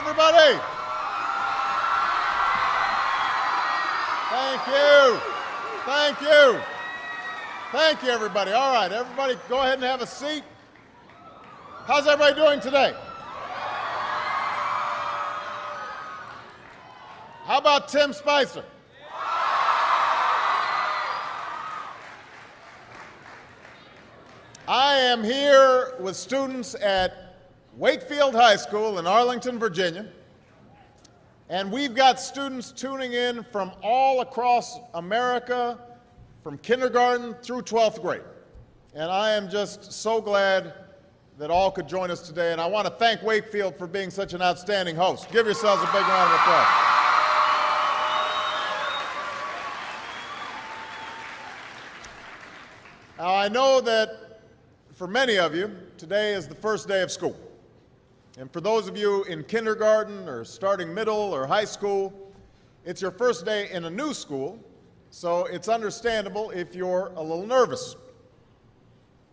everybody. Thank you. Thank you. Thank you, everybody. All right, everybody go ahead and have a seat. How's everybody doing today? How about Tim Spicer? I am here with students at Wakefield High School in Arlington, Virginia, and we've got students tuning in from all across America, from kindergarten through 12th grade. And I am just so glad that all could join us today, and I want to thank Wakefield for being such an outstanding host. Give yourselves a big round of applause. Now, I know that for many of you, today is the first day of school. And for those of you in kindergarten or starting middle or high school, it's your first day in a new school, so it's understandable if you're a little nervous.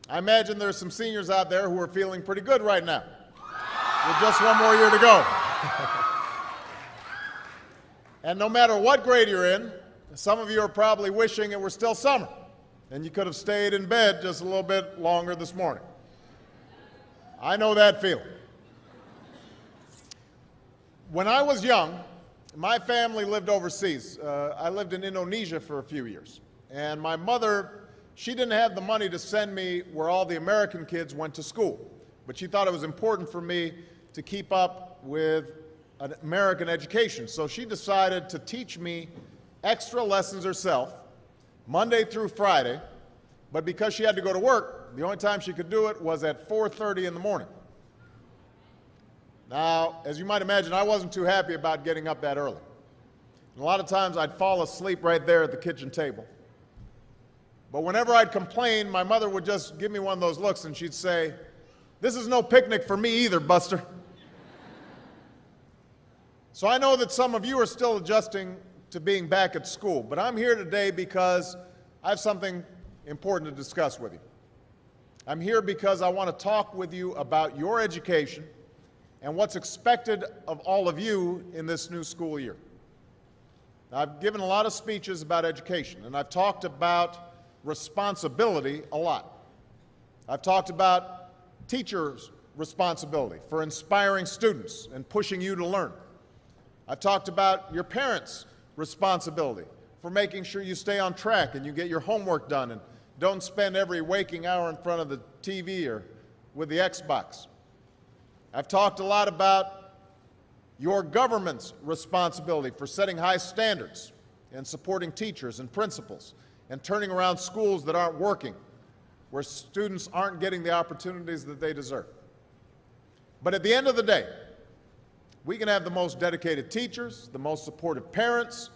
I imagine there's some seniors out there who are feeling pretty good right now, with just one more year to go. And no matter what grade you're in, some of you are probably wishing it were still summer, and you could have stayed in bed just a little bit longer this morning. I know that feeling. When I was young, my family lived overseas. I lived in Indonesia for a few years. And my mother, she didn't have the money to send me where all the American kids went to school. But she thought it was important for me to keep up with an American education. So she decided to teach me extra lessons herself, Monday through Friday. But because she had to go to work, the only time she could do it was at 4:30 in the morning. Now, as you might imagine, I wasn't too happy about getting up that early. And a lot of times I'd fall asleep right there at the kitchen table. But whenever I'd complain, my mother would just give me one of those looks and she'd say, "This is no picnic for me either, Buster." So I know that some of you are still adjusting to being back at school, but I'm here today because I have something important to discuss with you. I'm here because I want to talk with you about your education and what's expected of all of you in this new school year. Now, I've given a lot of speeches about education, and I've talked about responsibility a lot. I've talked about teachers' responsibility for inspiring students and pushing you to learn. I've talked about your parents' responsibility for making sure you stay on track and you get your homework done and don't spend every waking hour in front of the TV or with the Xbox. I've talked a lot about your government's responsibility for setting high standards and supporting teachers and principals and turning around schools that aren't working, where students aren't getting the opportunities that they deserve. But at the end of the day, we can have the most dedicated teachers, the most supportive parents,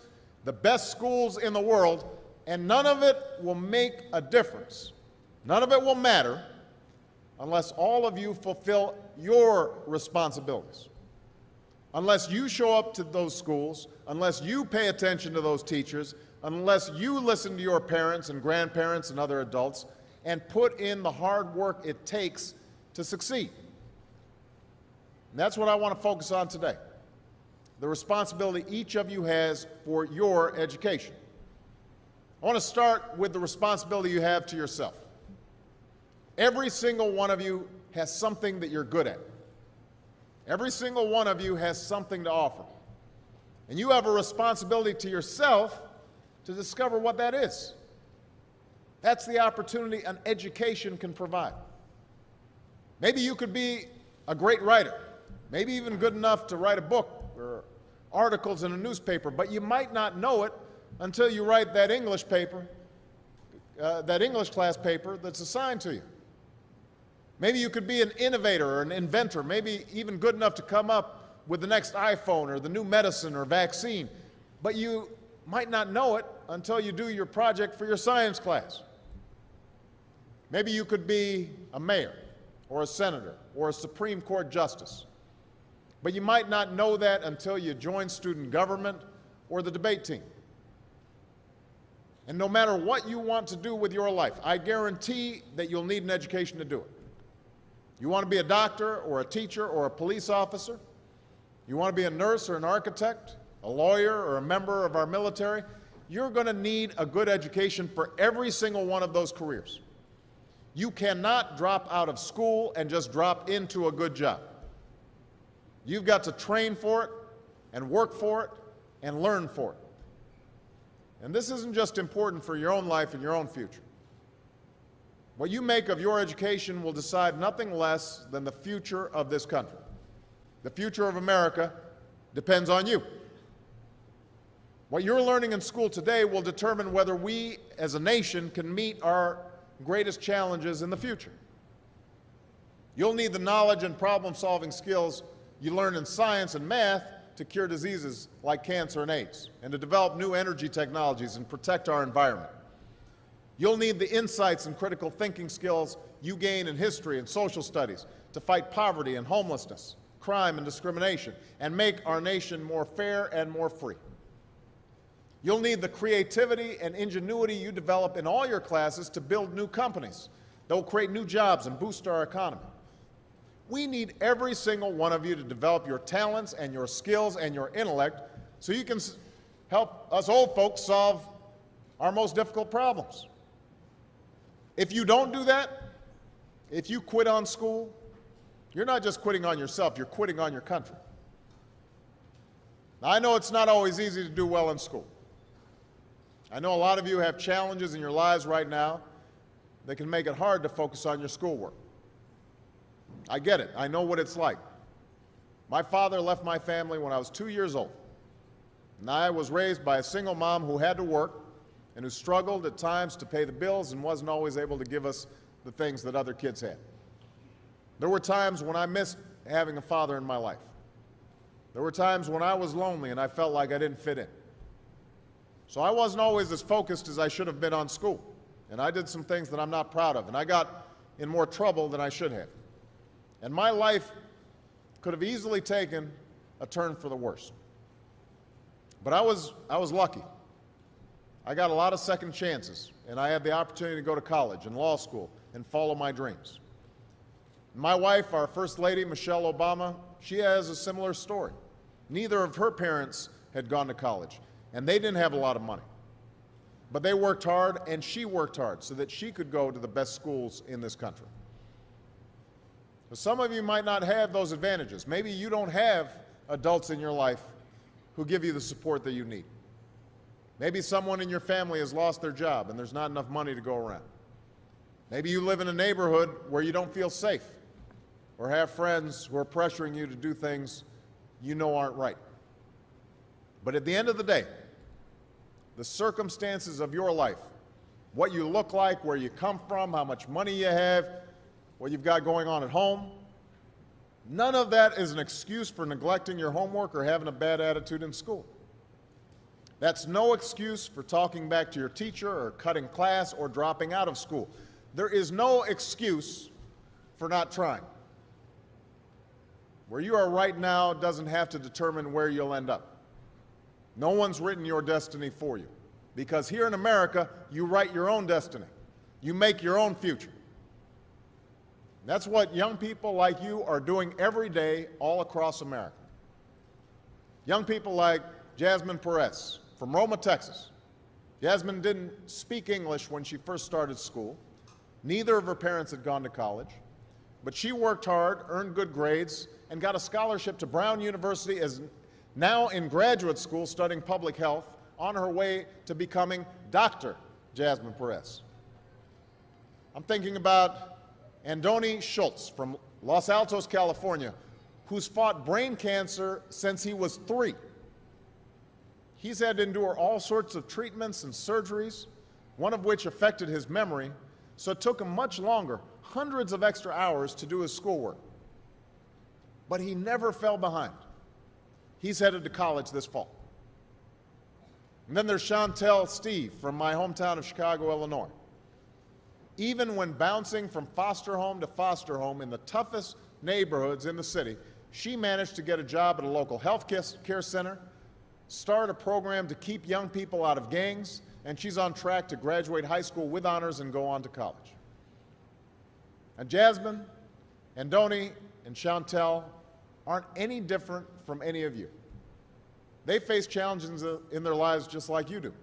the best schools in the world, and none of it will make a difference. None of it will matter unless all of you fulfill your responsibilities. Unless you show up to those schools, unless you pay attention to those teachers, unless you listen to your parents and grandparents and other adults and put in the hard work it takes to succeed. And that's what I want to focus on today, the responsibility each of you has for your education. I want to start with the responsibility you have to yourself. Every single one of you has something that you're good at. Every single one of you has something to offer. And you have a responsibility to yourself to discover what that is. That's the opportunity an education can provide. Maybe you could be a great writer, maybe even good enough to write a book or articles in a newspaper, but you might not know it until you write that English paper, that English class paper that's assigned to you. Maybe you could be an innovator or an inventor, maybe even good enough to come up with the next iPhone or the new medicine or vaccine, but you might not know it until you do your project for your science class. Maybe you could be a mayor or a senator or a Supreme Court justice, but you might not know that until you join student government or the debate team. And no matter what you want to do with your life, I guarantee that you'll need an education to do it. You want to be a doctor or a teacher or a police officer? You want to be a nurse or an architect, a lawyer or a member of our military? You're going to need a good education for every single one of those careers. You cannot drop out of school and just drop into a good job. You've got to train for it and work for it and learn for it. And this isn't just important for your own life and your own future. What you make of your education will decide nothing less than the future of this country. The future of America depends on you. What you're learning in school today will determine whether we as a nation can meet our greatest challenges in the future. You'll need the knowledge and problem-solving skills you learn in science and math to cure diseases like cancer and AIDS, and to develop new energy technologies and protect our environment. You'll need the insights and critical thinking skills you gain in history and social studies to fight poverty and homelessness, crime and discrimination, and make our nation more fair and more free. You'll need the creativity and ingenuity you develop in all your classes to build new companies that will create new jobs and boost our economy. We need every single one of you to develop your talents and your skills and your intellect so you can help us old folks solve our most difficult problems. If you don't do that, if you quit on school, you're not just quitting on yourself, you're quitting on your country. Now, I know it's not always easy to do well in school. I know a lot of you have challenges in your lives right now that can make it hard to focus on your schoolwork. I get it. I know what it's like. My father left my family when I was 2 years old, and I was raised by a single mom who had to work and who struggled at times to pay the bills and wasn't always able to give us the things that other kids had. There were times when I missed having a father in my life. There were times when I was lonely and I felt like I didn't fit in. So I wasn't always as focused as I should have been on school, and I did some things that I'm not proud of, and I got in more trouble than I should have. And my life could have easily taken a turn for the worse. But I was lucky. I got a lot of second chances, and I had the opportunity to go to college and law school and follow my dreams. My wife, our First Lady, Michelle Obama, she has a similar story. Neither of her parents had gone to college, and they didn't have a lot of money. But they worked hard, and she worked hard so that she could go to the best schools in this country. But some of you might not have those advantages. Maybe you don't have adults in your life who give you the support that you need. Maybe someone in your family has lost their job and there's not enough money to go around. Maybe you live in a neighborhood where you don't feel safe or have friends who are pressuring you to do things you know aren't right. But at the end of the day, the circumstances of your life, what you look like, where you come from, how much money you have, what you've got going on at home, none of that is an excuse for neglecting your homework or having a bad attitude in school. That's no excuse for talking back to your teacher or cutting class or dropping out of school. There is no excuse for not trying. Where you are right now doesn't have to determine where you'll end up. No one's written your destiny for you, because here in America, you write your own destiny. You make your own future. That's what young people like you are doing every day all across America. Young people like Jasmine Perez from Roma, Texas. Jasmine didn't speak English when she first started school. Neither of her parents had gone to college. But she worked hard, earned good grades, and got a scholarship to Brown University, as now in graduate school studying public health, on her way to becoming Dr. Jasmine Perez. I'm thinking about Andoni Schultz from Los Altos, California, who's fought brain cancer since he was 3. He's had to endure all sorts of treatments and surgeries, one of which affected his memory, so it took him much longer, hundreds of extra hours, to do his schoolwork. But he never fell behind. He's headed to college this fall. And then there's Chantel Steve from my hometown of Chicago, Illinois. Even when bouncing from foster home to foster home in the toughest neighborhoods in the city, she managed to get a job at a local health care center, start a program to keep young people out of gangs, and she's on track to graduate high school with honors and go on to college. And Jasmine, Andoni, and Chantel aren't any different from from any of you. They face challenges in their lives just like you do.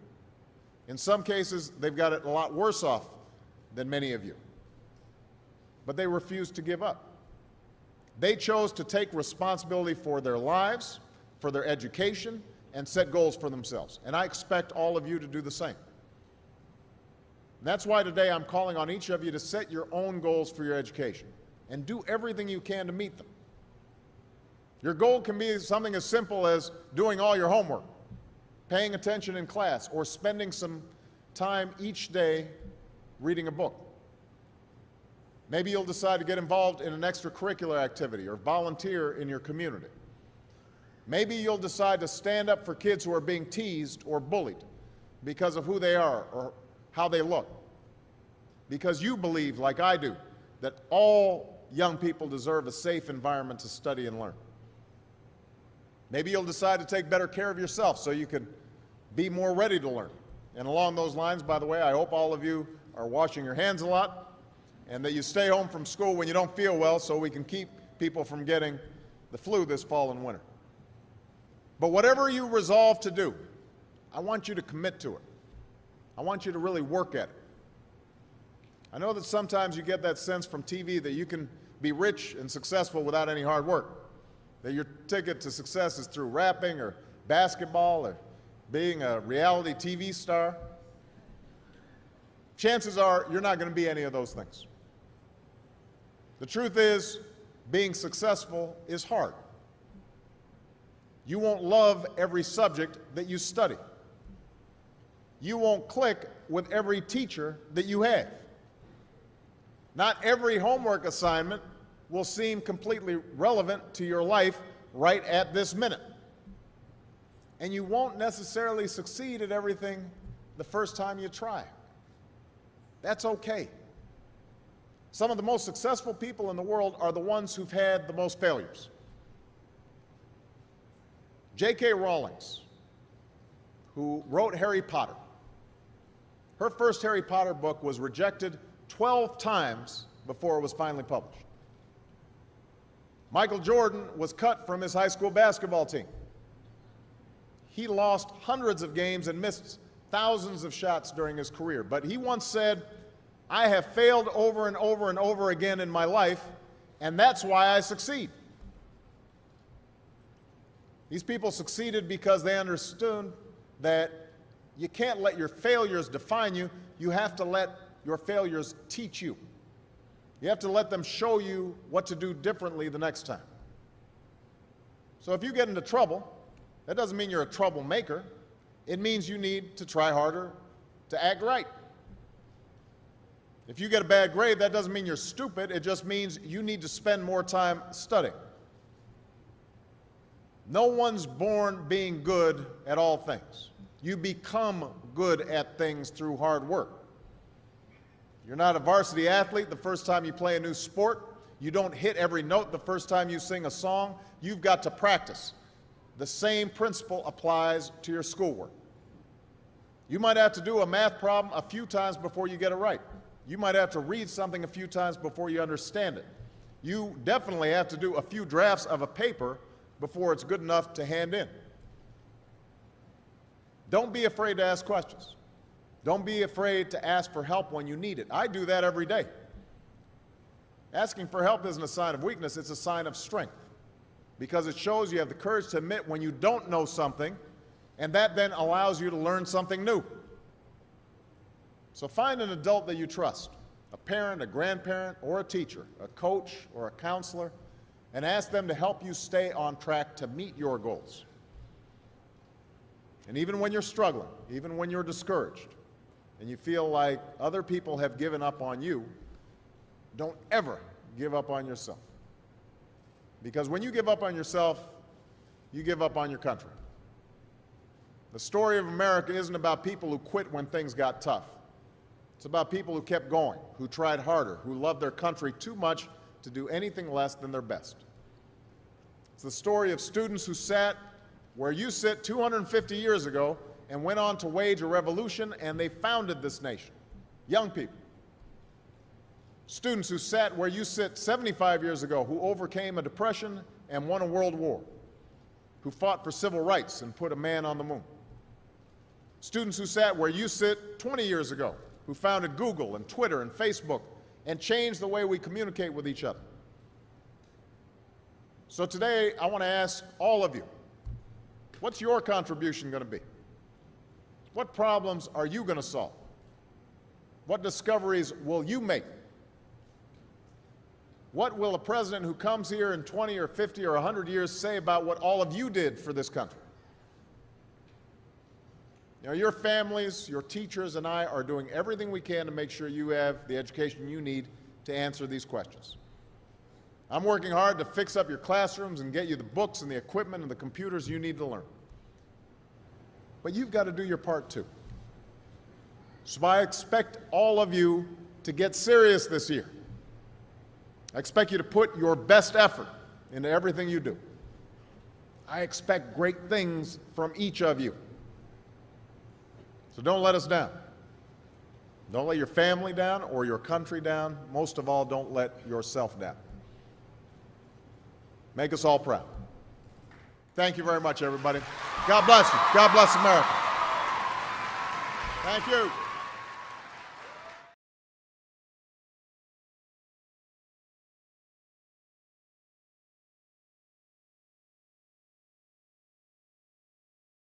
In some cases, they've got it a lot worse off than many of you. But they refuse to give up. They chose to take responsibility for their lives, for their education, and set goals for themselves. And I expect all of you to do the same. That's why today I'm calling on each of you to set your own goals for your education and do everything you can to meet them. Your goal can be something as simple as doing all your homework, paying attention in class, or spending some time each day reading a book. Maybe you'll decide to get involved in an extracurricular activity or volunteer in your community. Maybe you'll decide to stand up for kids who are being teased or bullied because of who they are or how they look. Because you believe, like I do, that all young people deserve a safe environment to study and learn. Maybe you'll decide to take better care of yourself so you can be more ready to learn. And along those lines, by the way, I hope all of you are washing your hands a lot and that you stay home from school when you don't feel well so we can keep people from getting the flu this fall and winter. But whatever you resolve to do, I want you to commit to it. I want you to really work at it. I know that sometimes you get that sense from TV that you can be rich and successful without any hard work, that your ticket to success is through rapping or basketball or being a reality TV star. Chances are you're not going to be any of those things. The truth is, being successful is hard. You won't love every subject that you study. You won't click with every teacher that you have. Not every homework assignment will seem completely relevant to your life right at this minute. And you won't necessarily succeed at everything the first time you try. That's okay. Some of the most successful people in the world are the ones who've had the most failures. J.K. Rowling, who wrote Harry Potter, her first Harry Potter book was rejected 12 times before it was finally published. Michael Jordan was cut from his high school basketball team. He lost hundreds of games and missed thousands of shots during his career. But he once said, "I have failed over and over and over again in my life, and that's why I succeed." These people succeeded because they understood that you can't let your failures define you. You have to let your failures teach you. You have to let them show you what to do differently the next time. So if you get into trouble, that doesn't mean you're a troublemaker. It means you need to try harder to act right. If you get a bad grade, that doesn't mean you're stupid. It just means you need to spend more time studying. No one's born being good at all things. You become good at things through hard work. You're not a varsity athlete the first time you play a new sport. You don't hit every note the first time you sing a song. You've got to practice. The same principle applies to your schoolwork. You might have to do a math problem a few times before you get it right. You might have to read something a few times before you understand it. You definitely have to do a few drafts of a paper before it's good enough to hand in. Don't be afraid to ask questions. Don't be afraid to ask for help when you need it. I do that every day. Asking for help isn't a sign of weakness, it's a sign of strength, because it shows you have the courage to admit when you don't know something, and that then allows you to learn something new. So find an adult that you trust, a parent, a grandparent, or a teacher, a coach, or a counselor, and ask them to help you stay on track to meet your goals. And even when you're struggling, even when you're discouraged, and you feel like other people have given up on you, don't ever give up on yourself. Because when you give up on yourself, you give up on your country. The story of America isn't about people who quit when things got tough. It's about people who kept going, who tried harder, who loved their country too much to do anything less than their best. It's the story of students who sat where you sit 250 years ago and went on to wage a revolution, and they founded this nation. Young people. Students who sat where you sit 75 years ago, who overcame a depression and won a world war. who fought for civil rights and put a man on the moon. Students who sat where you sit 20 years ago, who founded Google and Twitter and Facebook and changed the way we communicate with each other. So today, I want to ask all of you, what's your contribution going to be? What problems are you going to solve? What discoveries will you make? What will a president who comes here in 20 or 50 or 100 years say about what all of you did for this country? You know, your families, your teachers, and I are doing everything we can to make sure you have the education you need to answer these questions. I'm working hard to fix up your classrooms and get you the books and the equipment and the computers you need to learn. But you've got to do your part too. So I expect all of you to get serious this year. I expect you to put your best effort into everything you do. I expect great things from each of you. So don't let us down. Don't let your family down or your country down. Most of all, don't let yourself down. Make us all proud. Thank you very much, everybody. God bless you. God bless America. Thank you.